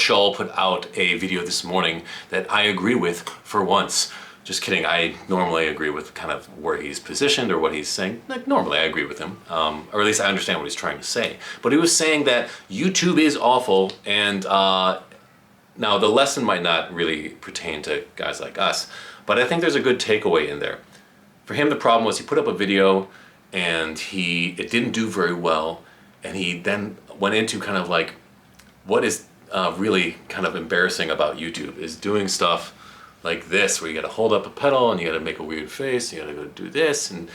Shull put out a video this morning that I agree with for once. Just kidding, I normally agree with kind of where he's positioned or what he's saying. Like, normally I agree with him, or at least I understand what he's trying to say. But he was saying that YouTube is awful, and now the lesson might not really pertain to guys like us, but I think there's a good takeaway in there. For him, the problem was he put up a video and it didn't do very well, and he then went into kind of like, what is really kind of embarrassing about YouTube is doing stuff like this, where you gotta hold up a pedal and you gotta make a weird face, you gotta go do this, and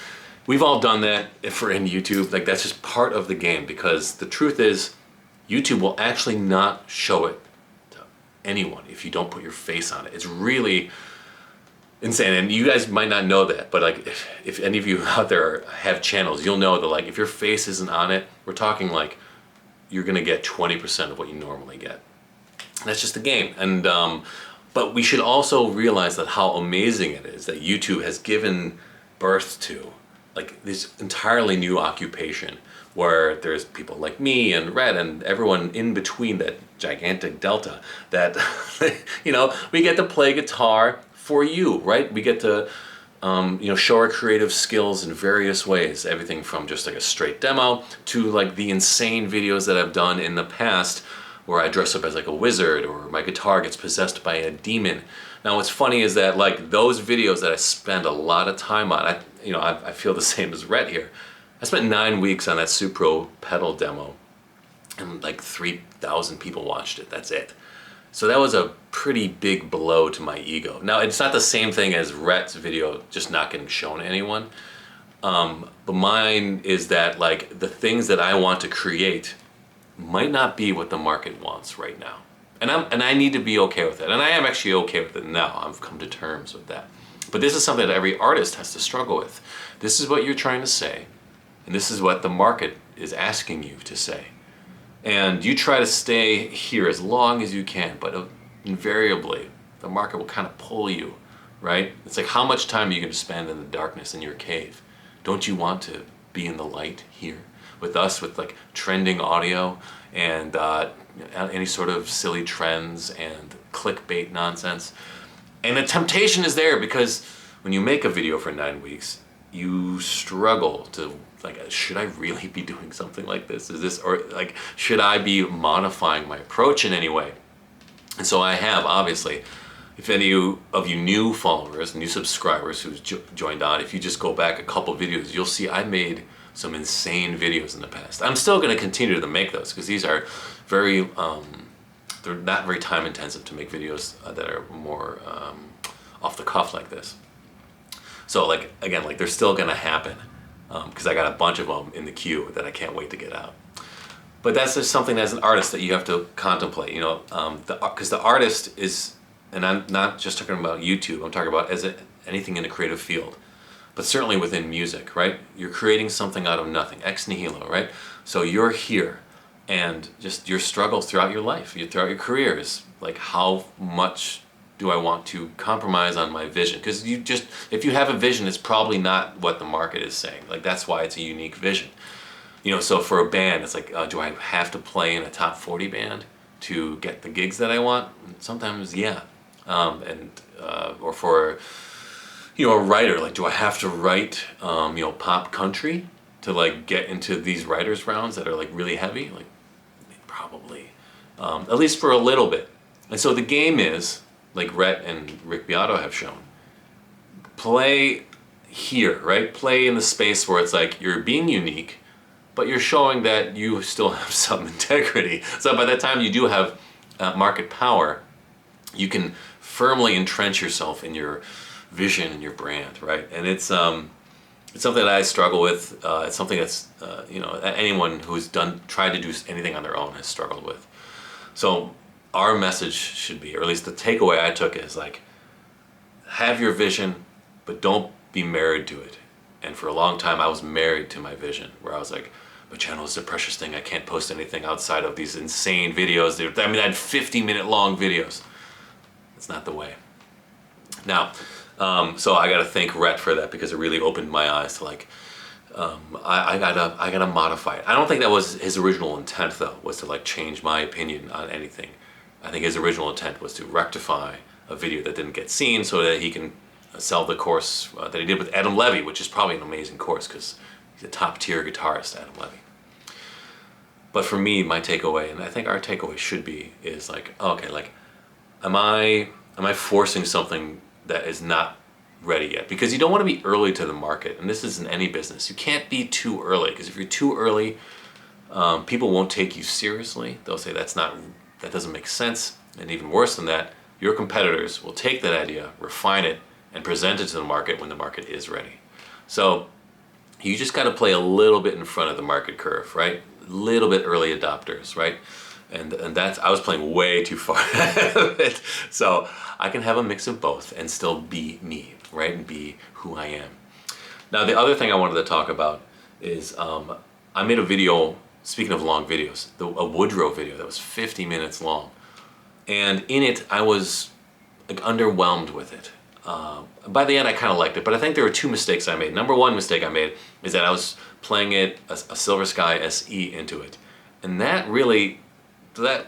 we've all done that if we're in YouTube. Like, that's just part of the game, because the truth is, YouTube will actually not show it to anyone if you don't put your face on it. It's really insane, and you guys might not know that, but like, if any of you out there have channels, you'll know that like, if your face isn't on it, we're talking like, you're gonna get 20% of what you normally get. That's just the game. And but we should also realize that how amazing it is that YouTube has given birth to like this entirely new occupation, where there's people like me and Rhett and everyone in between that gigantic delta that you know, we get to play guitar for you, right? We get to you know, show our creative skills in various ways, everything from just like a straight demo to like the insane videos that I've done in the past where I dress up as like a wizard, or my guitar gets possessed by a demon. Now what's funny is that like those videos that I spend a lot of time on, I feel the same as Rhett here. I spent 9 weeks on that SUPRO pedal demo, and like 3,000 people watched it, that's it. So that was a pretty big blow to my ego. Now, it's not the same thing as Rhett's video just not getting shown to anyone. But mine is that like the things that I want to create might not be what the market wants right now. And I need to be okay with it. And I am actually okay with it now. I've come to terms with that. But this is something that every artist has to struggle with. This is what you're trying to say, and this is what the market is asking you to say. And you try to stay here as long as you can, but invariably the market will kind of pull you, right? It's like, how much time are you going to spend in the darkness in your cave? Don't you want to be in the light here with us, with like trending audio and any sort of silly trends and clickbait nonsense? And the temptation is there, because when you make a video for 9 weeks, you struggle to like, should I really be doing something like this? Is this, or like, should I be modifying my approach in any way? And so I have, obviously. If any of you new followers, new subscribers who's joined on, if you just go back a couple videos, you'll see I made some insane videos in the past. I'm still going to continue to make those, because these are very, they're not very time intensive to make videos that are more off the cuff like this. So like, again, like they're still going to happen, because I got a bunch of them in the queue that I can't wait to get out. But that's just something as an artist that you have to contemplate, you know, because the artist is, and I'm not just talking about YouTube, I'm talking about anything in the creative field, but certainly within music, right? You're creating something out of nothing, ex nihilo, right? So you're here, and just your struggles throughout your life, throughout your career is like, how much do I want to compromise on my vision? Because if you have a vision, it's probably not what the market is saying. Like, that's why it's a unique vision. You know, so for a band, it's like, do I have to play in a top 40 band to get the gigs that I want? Sometimes, yeah. Or for, you know, a writer, like, do I have to write, you know, pop country to like get into these writers rounds that are like really heavy? Like, probably, at least for a little bit. And so the game is, like Rhett and Rick Beato have shown, play here, right? Play in the space where it's like you're being unique, but you're showing that you still have some integrity. So by the time you do have market power, you can firmly entrench yourself in your vision and your brand, right? And it's something that I struggle with. It's something that's you know, anyone who's tried to do anything on their own has struggled with. So our message should be, or at least the takeaway I took is like, have your vision, but don't be married to it. And for a long time I was married to my vision, where I was like, my channel is the precious thing, I can't post anything outside of these insane videos. I mean, I had 50-minute long videos. It's not the way. Now, so I gotta thank Rhett for that, because it really opened my eyes to like, I gotta modify it. I don't think that was his original intent though, was to like change my opinion on anything. I think his original intent was to rectify a video that didn't get seen so that he can sell the course that he did with Adam Levy, which is probably an amazing course because he's a top tier guitarist, Adam Levy. But for me, my takeaway, and I think our takeaway should be, is like, okay, like, am I forcing something that is not ready yet? Because you don't want to be early to the market, and this is in any business. You can't be too early, because if you're too early, people won't take you seriously. They'll say that doesn't make sense, and even worse than that, your competitors will take that idea, refine it, and present it to the market when the market is ready. So you just got to play a little bit in front of the market curve, right? A little bit early adopters, right? And I was playing way too far ahead of it. So I can have a mix of both and still be me, right? And be who I am. Now, the other thing I wanted to talk about is I made a video, speaking of long videos, a Woodrow video that was 50 minutes long. And in it, I was like underwhelmed with it. By the end, I kind of liked it, but I think there were two mistakes I made. Number one mistake I made is that I was playing a Silver Sky SE into it. And that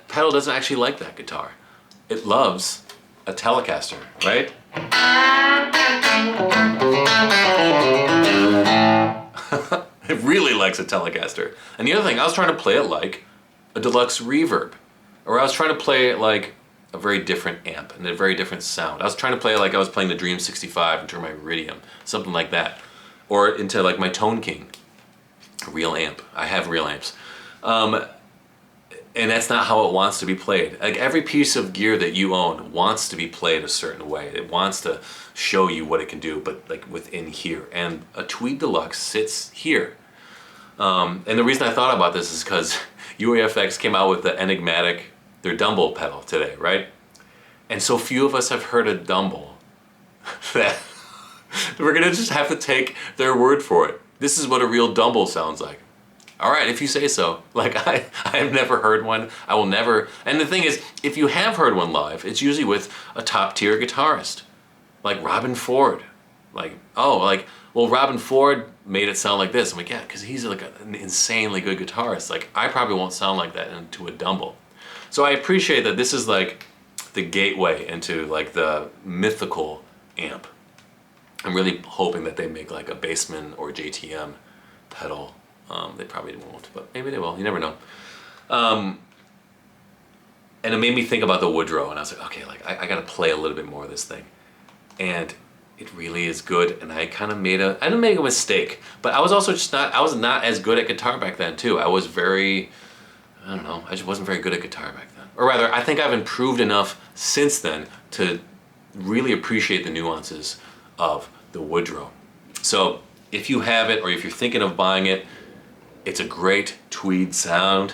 pedal doesn't actually like that guitar. It loves a Telecaster, right? It really likes a Telecaster. And the other thing, I was trying to play it like a deluxe reverb, or I was trying to play it like a very different amp and a very different sound. I was trying to play it like I was playing the Dream 65 into my Iridium, something like that, or into like my Tone King, a real amp. I have real amps. And that's not how it wants to be played. Like every piece of gear that you own wants to be played a certain way. It wants to show you what it can do, but like within here. And a Tweed Deluxe sits here. And the reason I thought about this is because UAFX came out with the enigmatic, their Dumble pedal today, right? And so few of us have heard a Dumble that we're gonna just have to take their word for it. This is what a real Dumble sounds like. All right, if you say so. Like I've never heard one. I will never. And the thing is, if you have heard one live, it's usually with a top tier guitarist, like Robin Ford. Like, oh, like, well, Robin Ford made it sound like this. I'm like, yeah, because he's like an insanely good guitarist. Like, I probably won't sound like that into a Dumble. So I appreciate that this is like the gateway into like the mythical amp. I'm really hoping that they make like a Bassman or JTM pedal. They probably won't, but maybe they will. You never know. And it made me think about the Woodrow, and I was like, okay, like I got to play a little bit more of this thing, and it really is good. And I kind of I didn't make a mistake, but I was also I was not as good at guitar back then too. I was I don't know, I just wasn't very good at guitar back then. Or rather, I think I've improved enough since then to really appreciate the nuances of the Woodrow. So if you have it, or if you're thinking of buying it, it's a great tweed sound.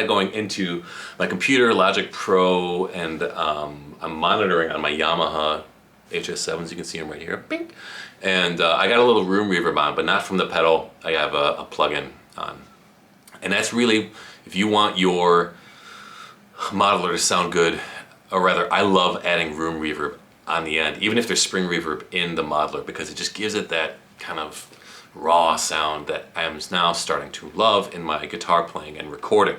Going into my computer, Logic Pro, and I'm monitoring on my Yamaha HS7s. You can see them right here. Bing. And I got a little room reverb on, but not from the pedal. I have a plug-in on. And that's really, if you want your modeler to sound good, or rather, I love adding room reverb on the end, even if there's spring reverb in the modeler, because it just gives it that kind of raw sound that I am now starting to love in my guitar playing and recording.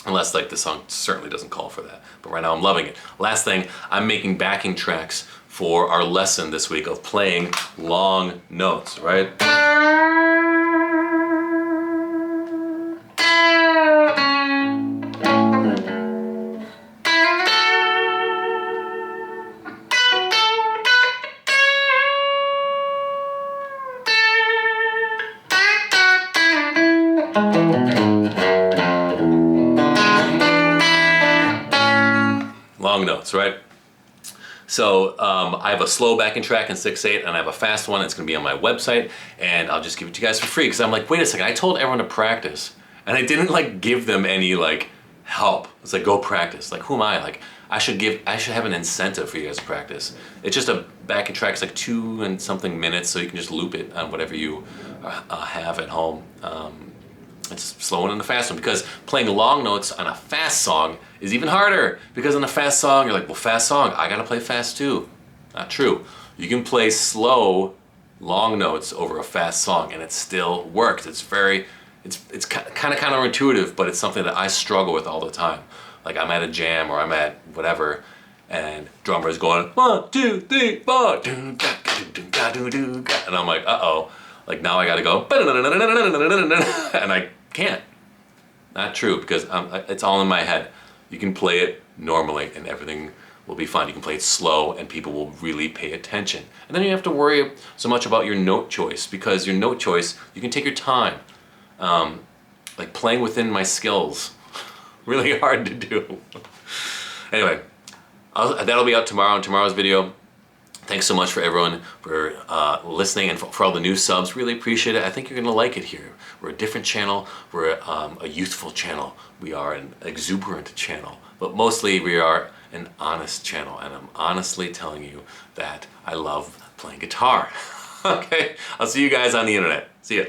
Unless like the song certainly doesn't call for that. But right now I'm loving it. Last thing, I'm making backing tracks for our lesson this week of playing long notes, right? long notes, right? So I have a slow backing track in 6/8 and I have a fast one. It's gonna be on my website and I'll just give it to you guys for free because I'm like, wait a second, I told everyone to practice and I didn't like give them any like help. It's like, go practice. Like, who am I? Like, I should have an incentive for you guys to practice. It's just a backing track. It's like 2 and something minutes, so you can just loop it on whatever you have at home. It's slow one and the fast one because playing long notes on a fast song is even harder because on a fast song, you're like, well, fast song, I gotta play fast too. Not true. You can play slow, long notes over a fast song and it still works. It's kind of counterintuitive, but it's something that I struggle with all the time. Like I'm at a jam or I'm at whatever and drummer is going 1, 2, 3, 4, and I'm like, uh-oh. Like now I gotta go, and I can't. Not true, because it's all in my head. You can play it normally and everything will be fine. You can play it slow and people will really pay attention. And then you don't have to worry so much about your note choice, because your note choice, you can take your time. Like playing within my skills, really hard to do. Anyway, that'll be out tomorrow in tomorrow's video. Thanks so much for everyone for listening and for all the new subs. Really appreciate it. I think you're gonna like it here. We're a different channel. We're a youthful channel. We are an exuberant channel. But mostly we are an honest channel. And I'm honestly telling you that I love playing guitar. Okay, I'll see you guys on the internet. See ya.